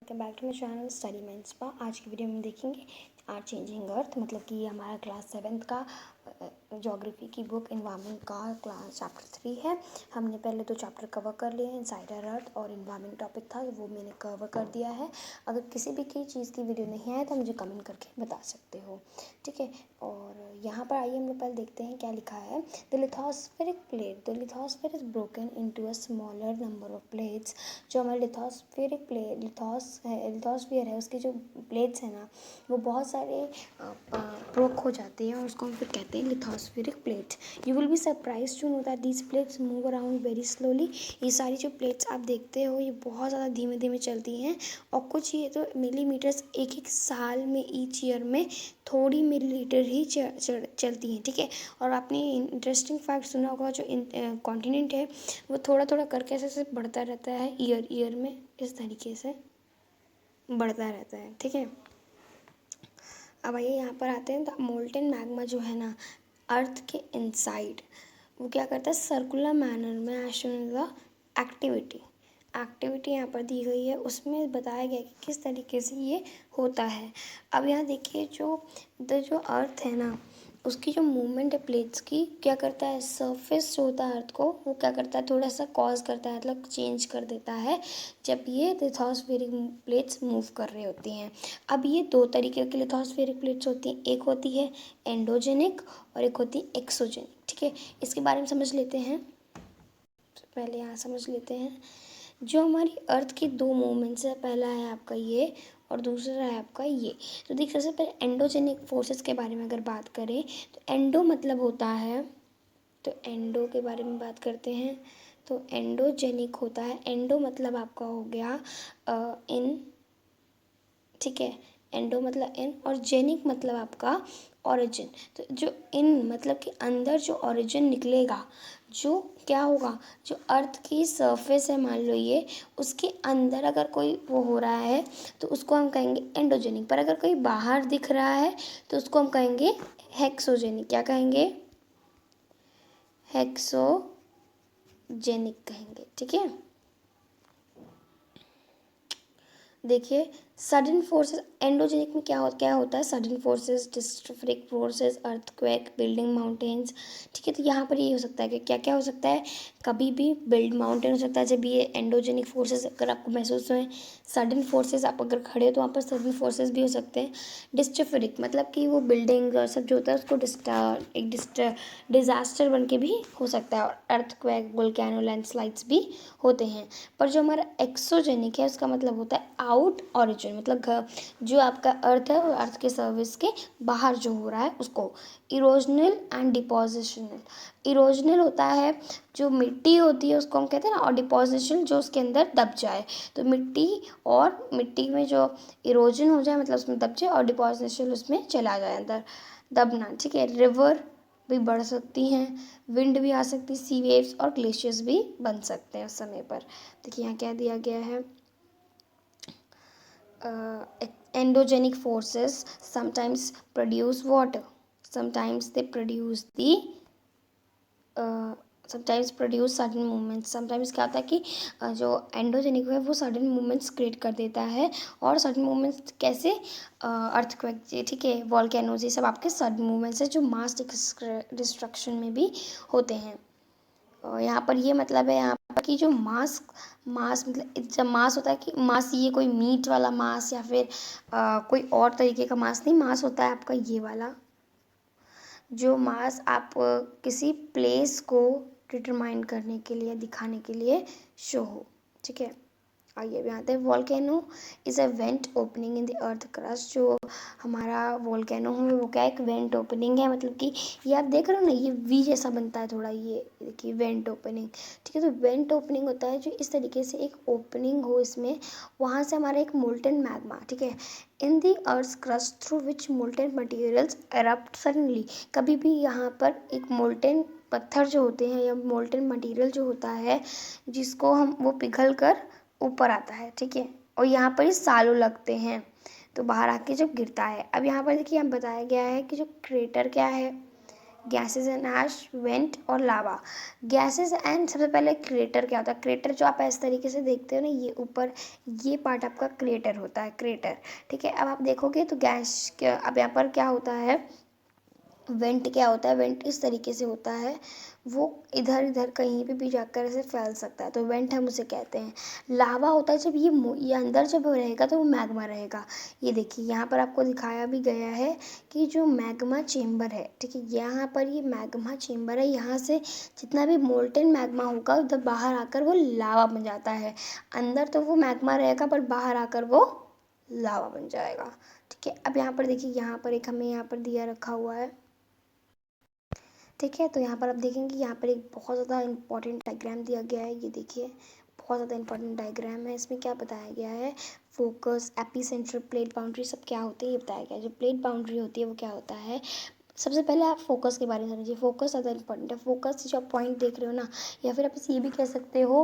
Welcome back to my channel Study Mind Spa. आज की video में देखेंगे आर चेंजिंग अर्थ, मतलब कि हमारा क्लास 7th का ज्योग्राफी की बुक एनवायरनमेंट का क्लास चैप्टर 3 है। हमने पहले 2 चैप्टर कवर कर लिए हैं, इनसाइडर अर्थ और एनवायरनमेंट टॉपिक था वो मैंने कवर कर दिया है। अगर किसी भी की चीज़ की वीडियो नहीं आए तो मुझे कमेंट करके बता सकते हो, ठीक है। और यहाँ पर आइए हम लोग पहले देखते हैं क्या लिखा है। The lithospheric plate, the lithosphere is broken into a smaller number of plates. जो हमारे लिथोस्फेरिक प्लेट लिथोस्फियर है उसके जो प्लेट्स हैं ना वो बहुत सारे ब्रोक हो जाते हैं और उसको हम फिर कहते हैं lithospheric plate. You will be surprise to know that these plates move around very slowly. ये सारी जो प्लेट्स आप देखते हो ये बहुत ज़्यादा धीमे धीमे चलती हैं और कुछ ये तो मिलीमीटर्स एक एक साल में ईच ईयर में थोड़ी मिलीलीटर ही चलती हैं, ठीक है। और आपने इंटरेस्टिंग फैक्ट सुना होगा, जो कॉन्टिनेंट है वो थोड़ा थोड़ा करके ऐसे बढ़ता रहता है, ईयर में इस तरीके से बढ़ता रहता है, ठीक है। अब आइए यहाँ पर आते हैं। द मोल्टेन मैग्मा जो है ना अर्थ के इनसाइड वो क्या करता है, सर्कुलर मैनर में एज शोन द एक्टिविटी यहाँ पर दी गई है, उसमें बताया गया कि किस तरीके से ये होता है। अब यहाँ देखिए जो अर्थ है ना उसकी जो मूवमेंट है प्लेट्स की, क्या करता है, सरफेस जो होता है अर्थ को वो क्या करता है, थोड़ा सा कॉज करता है, मतलब चेंज कर देता है जब ये लिथोस्फेरिक प्लेट्स मूव कर रही होती हैं। अब ये 2 तरीके की लिथोस्फेरिक प्लेट्स होती हैं, एक होती है एंडोजेनिक और एक होती है एक्सोजेनिक, ठीक है। इसके बारे में समझ लेते हैं। पहले यहाँ समझ लेते हैं जो हमारी अर्थ की 2 मूवमेंट्स है, पहला है आपका ये और दूसरा है आपका ये। तो देखिए सबसे पहले एंडोजेनिक फोर्सेस के बारे में अगर बात करें तो एंडो मतलब होता है, तो एंडो के बारे में बात करते हैं। तो एंडोजेनिक होता है, एंडो मतलब आपका हो गया इन, ठीक है। एंडो मतलब इन और जेनिक मतलब आपका ओरिजिन। तो जो इन मतलब कि अंदर जो ओरिजिन निकलेगा, जो क्या होगा, जो अर्थ की सरफेस है मान लो ये, उसके अंदर अगर कोई वो हो रहा है तो उसको हम कहेंगे एंडोजेनिक। पर अगर कोई बाहर दिख रहा है तो उसको हम कहेंगे हेक्सोजेनिक। क्या कहेंगे, हेक्सोजेनिक कहेंगे, ठीक है। देखिए सडन फोर्सेस एंडोजेनिक में क्या होता है, sudden forces, dystrophic forces, earthquake, building mountains, ठीक है। तो यहाँ पर ये हो सकता है कि क्या क्या हो सकता है, कभी भी बिल्ड माउंटेन हो सकता है जब ये एंडोजेनिक फोर्सेस अगर आपको महसूस हुए। सडन फोर्सेस आप अगर खड़े हो तो वहाँ पर सडन फोर्सेस भी हो सकते हैं। डिस्ट्रोफिक मतलब कि वो बिल्डिंग सब जो होता है उसको एक डिजास्टर बन के भी हो सकता है, और अर्थक्वेक, वोल्केनो, लैंडस्लाइड्स भी होते हैं। पर जो हमारा एक्सोजेनिक है उसका मतलब होता है आउट ऑरिजिन, मतलब जो आपका अर्थ है वो अर्थ के सर्विस के बाहर जो हो रहा है उसको। इरोजनल एंड डिपोजिशनल, इरोजनल होता है जो मिट्टी होती है उसको हम कहते हैं ना, और डिपोजिशन जो उसके अंदर दब जाए। तो मिट्टी में जो इरोजन हो जाए मतलब उसमें दब जाए, और डिपोजिशन उसमें चला जाए अंदर, दबना, ठीक है। रिवर भी बढ़ सकती हैं, विंड भी आ सकती है, सी वेव्स और ग्लेशियर्स भी बन सकते हैं उस समय पर। देखिए यहाँ क्या दिया गया है, endogenic forces sometimes produce water, sometimes they produce the sometimes produce sudden movements. Sometimes क्या होता है कि जो एंडोजेनिक है वो सडन मूवमेंट्स क्रिएट कर देता है, और सडन मूवमेंट्स कैसे, अर्थक्वेक, ठीक है, वॉल्केनोज, ये सब आपके सडन मूवमेंट्स है जो मास डिस्ट्रक्शन में भी होते हैं। यहाँ पर ये मतलब है यहाँ पर कि जो मास मास मतलब जब मास होता है कि मास ये कोई मीट वाला मास या फिर कोई और तरीके का मास नहीं, मास होता है आपका ये वाला, जो मास आप किसी प्लेस को डिटरमाइन करने के लिए, दिखाने के लिए शो हो, ठीक है। आइए अब आते हैं। Volcano is a went opening in the earth crust. जो हमारा वॉल्केनो है वो क्या, एक वेंट ओपनिंग है, मतलब कि ये आप देख रहे हो ना ये वी जैसा बनता है थोड़ा, ये देखिए वेंट ओपनिंग, ठीक है। तो वेंट ओपनिंग होता है जो इस तरीके से एक ओपनिंग हो इसमें, वहाँ से हमारा एक मोल्टन मैग्मा, ठीक है, in the earth crust through which molten materials erupt suddenly. कभी भी यहाँ पर एक मोल्टन पत्थर जो होते हैं या मोल्टन मटीरियल जो होता है जिसको हम वो पिघल कर ऊपर आता है, ठीक है। और यहाँ पर ही सालों लगते हैं तो बाहर आके जब गिरता है। अब यहाँ पर देखिए हम बताया गया है कि जो क्रेटर क्या है, गैसेज एंड ऐश, वेंट और लावा। गैसेज एंड सबसे पहले क्रेटर क्या होता है? क्रेटर जो आप इस तरीके से देखते हो ना, ये ऊपर ये पार्ट आपका क्रेटर होता है, क्रेटर। ठीक है, अब आप देखोगे तो गैस क्या, अब यहाँ पर क्या होता है, वेंट क्या होता है? वेंट इस तरीके से होता है, वो इधर इधर कहीं पे भी जाकर ऐसे फैल सकता है, तो वेंट हम उसे कहते हैं। लावा होता है जब ये अंदर जब रहेगा तो वो मैग्मा रहेगा। ये देखिए यहाँ पर आपको दिखाया भी गया है कि जो मैग्मा चेम्बर है, ठीक है, यहाँ पर ये मैग्मा चेम्बर है, यहाँ से जितना भी मोल्टेन मैग्मा होगा उधर बाहर आकर वो लावा बन जाता है। अंदर तो वो मैग्मा रहेगा पर बाहर आकर वो लावा बन जाएगा। ठीक है, अब यहाँ पर देखिए, यहाँ पर एक हमें यहाँ पर दिया रखा हुआ है। ठीक है, तो यहाँ पर आप देखेंगे, यहाँ पर एक बहुत ज़्यादा इंपॉर्टेंट डायग्राम दिया गया है। ये देखिए, बहुत ज़्यादा इंपॉर्टेंट डायग्राम है। इसमें क्या बताया गया है? फोकस, एपीसेंटर, प्लेट बाउंड्री सब क्या होती है ये बताया गया है। जो प्लेट बाउंड्री होती है वो क्या होता है? सबसे पहले आप फोकस के बारे में समझिए। फोकस ज़्यादा इंपॉर्टेंट है। फोकस जो आप पॉइंट देख रहे हो ना, या फिर आप इसे ये भी कह सकते हो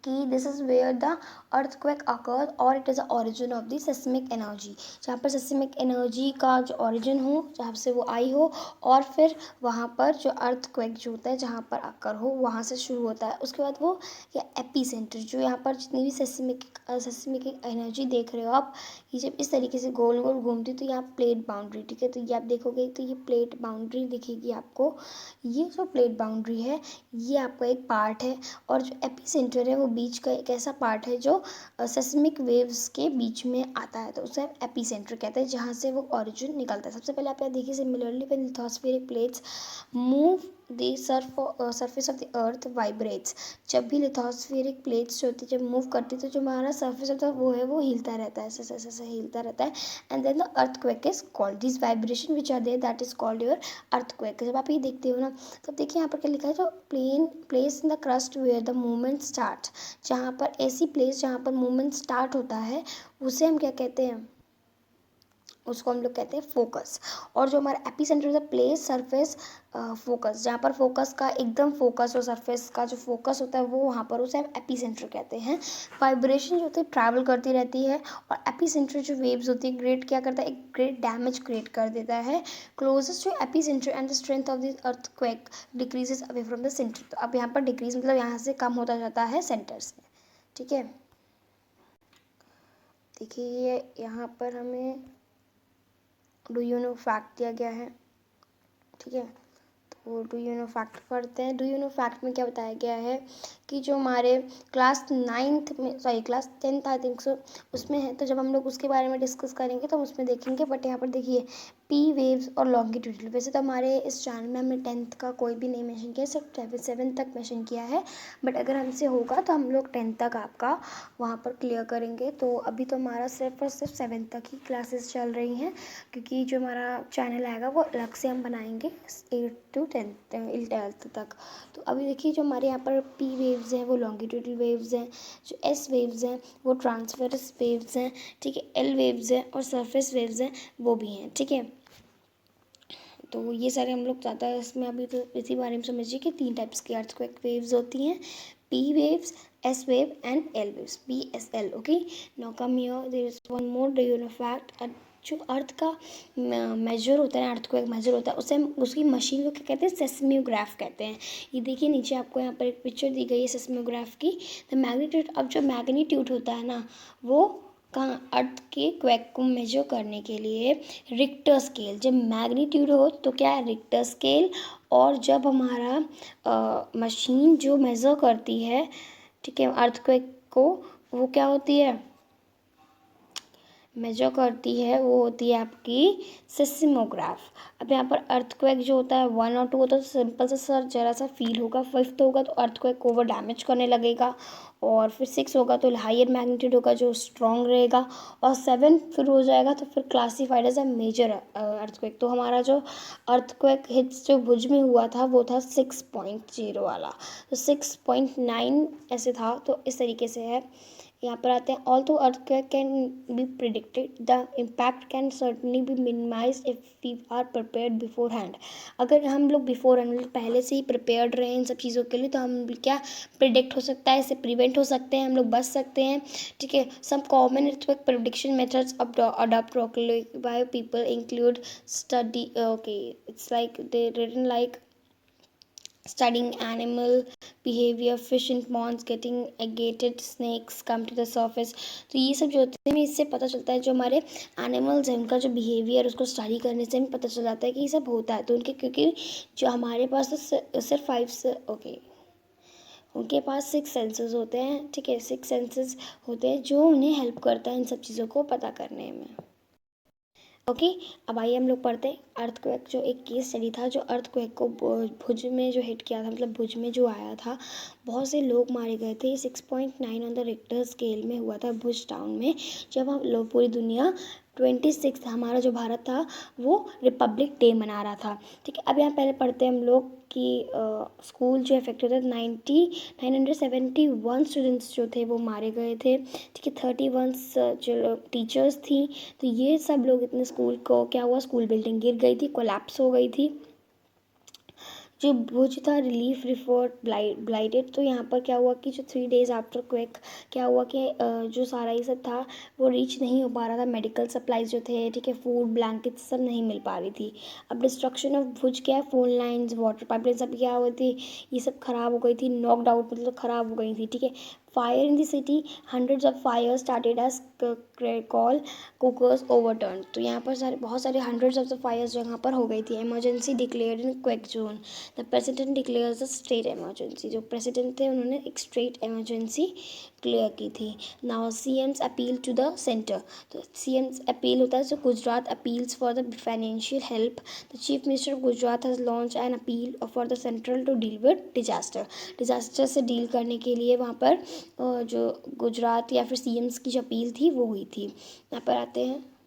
कि this is where the earthquake occur और it is the origin of the seismic energy. जहाँ पर सेस्मिक एनर्जी का जो ओरिजिन हो, जहाँ से वो आई हो, और फिर वहाँ पर जो अर्थक्वेक जो होता है जहाँ पर अकर हो, वहाँ से शुरू होता है। उसके बाद वो या एपी सेंटर, जो यहाँ पर जितनी भी सेस्मिक एनर्जी देख रहे हो आप, ये जब इस तरीके से गोल गोल घूमती तो यहाँ प्लेट बाउंड्री, ठीक है, तो ये आप देखोगे तो ये प्लेट बाउंड्री दिखेगी आपको। ये जो प्लेट बाउंड्री है ये आपका एक पार्ट है, और जो एपीसेंटर है वो बीच का एक ऐसा पार्ट है जो सेस्मिक वेव्स के बीच में आता है, तो उसे हम एपीसेंटर कहते हैं, जहाँ से वो ओरिजिन निकलता है। सबसे पहले आप यहाँ देखिए, similarly when lithospheric plates move the surface of the earth vibrates. जब भी लिथोस्फेरिक प्लेट्स जो होती है जब मूव करती है तो जो हमारा सरफेस होता है वो है वो हिलता रहता है, ऐसे ऐसे ऐसे हिलता रहता है। And then the earthquake is called, this vibration which are there that is called your earthquake. जब आप ये देखते हो ना, तो देखिए यहाँ पर क्या लिखा है, जो plane place in the crust where the movement start. जहाँ पर ऐसी प्लेस जहाँ पर मूवमेंट स्टार्ट होता है उसे हम क्या कहते हैं? उसको हम लोग कहते हैं फोकस। और जो हमारा epicentre the place surface focus, जहाँ पर फोकस का एकदम फोकस हो, सरफेस का जो फोकस होता है वो वहाँ पर उसे हम एपीसेंटर कहते हैं। वाइब्रेशन जो होती है ट्रैवल करती रहती है, और एपीसेंटर जो वेव्स होती है ग्रेट क्या करता है? एक ग्रेट डैमेज क्रिएट कर देता है closest to epicentre, and the strength of the earthquake decreases away from the centre. तो अब यहाँ पर डिक्रीज मतलब यहाँ से कम होता जाता है सेंटर से। ठीक है, देखिए यहाँ पर हमें डू यू नो फैक्ट दिया गया है। ठीक है, तो डू यू नो फैक्ट पढ़ते हैं। डू यू नो फैक्ट में क्या बताया गया है कि जो हमारे क्लास 9th में, sorry class 10th I think so, उसमें है, तो जब हम लोग उसके बारे में डिस्कस करेंगे तो हम उसमें देखेंगे। बट यहाँ पर देखिए पी वेव्स और लॉन्गिट्यूडल, वैसे तो हमारे इस चैनल में हमने 10th का कोई भी नहीं मेंशन किया, सिर्फ 7th तक मेंशन किया है। बट अगर हमसे होगा तो हम लोग 10th तक आपका वहाँ पर क्लियर करेंगे। तो अभी तो हमारा सिर्फ और सिर्फ 7th तक ही क्लासेस चल रही हैं, क्योंकि जो हमारा चैनल आएगा वो अलग से हम बनाएंगे 8 to 12th तक। तो अभी देखिए जो हमारे यहाँ पर पी वेव्स हैं वो लॉन्गिट्यूडल वेव्स हैं, जो एस वेव्स हैं वो ट्रांसवर्स वेव्स हैं, ठीक है, एल वेव्स हैं, और सरफेस वेव्स हैं वो भी हैं। ठीक है, तो ये सारे हम लोग ज़्यादा इसमें अभी तो इसी बारे में समझिए कि 3 टाइप्स की अर्थक्वेक वेव्स होती हैं, P waves, S wave and L waves, P S L. Okay, now come here, there is one more do you know fact. जो अर्थ का मेजर होता है, अर्थक्वेक मेजर होता है, उसे हम उसकी मशीन को क्या कहते हैं? सेस्मियोग्राफ कहते हैं। ये देखिए नीचे आपको यहाँ पर एक पिक्चर दी गई है सेस्मियोग्राफ की। द मैग्नीट्यूड, अब जो मैग्नीट्यूड होता है ना वो कहाँ? अर्थ के क्वेक को मेजर करने के लिए रिक्टर स्केल, जब मैग्नीट्यूड हो तो क्या है? Richter scale. और जब हमारा मशीन जो मेज़र करती है, ठीक है, अर्थक्वेक को, वो क्या होती है? मेजर करती है, वो होती है आपकी सेस्मियोग्राफ। अब यहाँ पर अर्थक्वेक जो होता है 1 और 2 होता है, तो सिंपल सा सर जरा सा फील होगा। 5th होगा तो अर्थक्वेक ओवर डैमेज करने लगेगा, और फिर 6 होगा तो हायर मैग्नीट्यूड होगा जो स्ट्रॉन्ग रहेगा, और 7 फिर हो जाएगा तो फिर classified as a major earthquake. तो हमारा जो अर्थक्वेक हिट्स जो भुज में हुआ था वो था 6.0 वाला, तो 6.9 ऐसे था। तो इस तरीके से है, यहाँ पर आते हैं, although earthquake can be predicted the impact can certainly be minimise if we are prepared beforehand. अगर हम लोग बिफोर हैंड पहले से ही प्रिपेयर्ड रहे इन सब चीज़ों के लिए तो हम क्या प्रिडिक्ट हो सकता है, इससे प्रिवेंट हो सकते हैं, हम लोग बच सकते हैं। ठीक है, some common earthquake prediction methods adopt by people include study, okay it's like they written like studying animal behavior, fish in ponds getting agitated, snakes come to the surface। तो ये सब जो होते हैं इससे पता चलता है जो हमारे एनिमल्स हैं उनका जो बिहेवियर उसको स्टडी करने से हमें पता चल जाता है कि ये सब होता है। तो उनके क्योंकि जो हमारे पास तो सिर्फ ओके उनके पास 6 सेंसेस होते हैं। ठीक है, 6 सेंसेस होते हैं जो उन्हें हेल्प करता है इन सब चीज़ों को पता करने में। ओके, अब आइए हम लोग पढ़ते हैं अर्थक्वेक, जो एक केस स्टडी था जो अर्थक्वेक को भुज में जो हिट किया था, मतलब भुज में जो आया था बहुत से लोग मारे गए थे। 6.9 ऑन द रिक्टर स्केल में हुआ था भुज टाउन में, जब हम लोग पूरी दुनिया 26 हमारा जो भारत था वो रिपब्लिक डे मना रहा था। ठीक है, अब यहाँ पहले पढ़ते हैं हम लोग कि स्कूल जो अफेक्टेड था 971 स्टूडेंट्स जो थे वो मारे गए थे। ठीक है, 31 जो टीचर्स थी। तो ये सब लोग इतने स्कूल को क्या हुआ, स्कूल बिल्डिंग गिर गई थी, कोलैप्स हो गई थी। जो भुज था रिलीफ रिफोर्ट ब्लाइटेड। तो यहाँ पर क्या हुआ कि जो 3 days आफ्टर क्वेक क्या हुआ कि जो सारा ये सब था वो रीच नहीं हो पा रहा था, मेडिकल सप्लाईज जो थे, ठीक है, फूड ब्लैंकेट्स सब नहीं मिल पा रही थी। अब डिस्ट्रक्शन ऑफ भुज क्या है, फोन लाइन्स वाटर पाइपलाइन सब क्या हुई थी, ये सब खराब हो गई थी, नॉकड आउट मतलब खराब हो गई थी। ठीक है, fire in the city, hundreds of fire started as coal cookers overturn. तो यहाँ पर बहुत सारे हंड्रेड्स ऑफ द फायर्स जो यहाँ पर हो गई थी। Emergency declared in quake zone, the president declares the state emergency. जो प्रेसिडेंट थे उन्होंने एक स्टेट इमरजेंसी क्लियर की थी। Now CMs appeal to the centre. तो सीएम्स अपील होता है जो Gujarat appeals for the financial help. The chief minister of Gujarat has launch an appeal for the central to deal with disaster से डील करने के लिए वहाँ पर जो गुजरात या फिर सीएम्स की जो अपील थी वो हुई थी। यहाँ पर आते हैं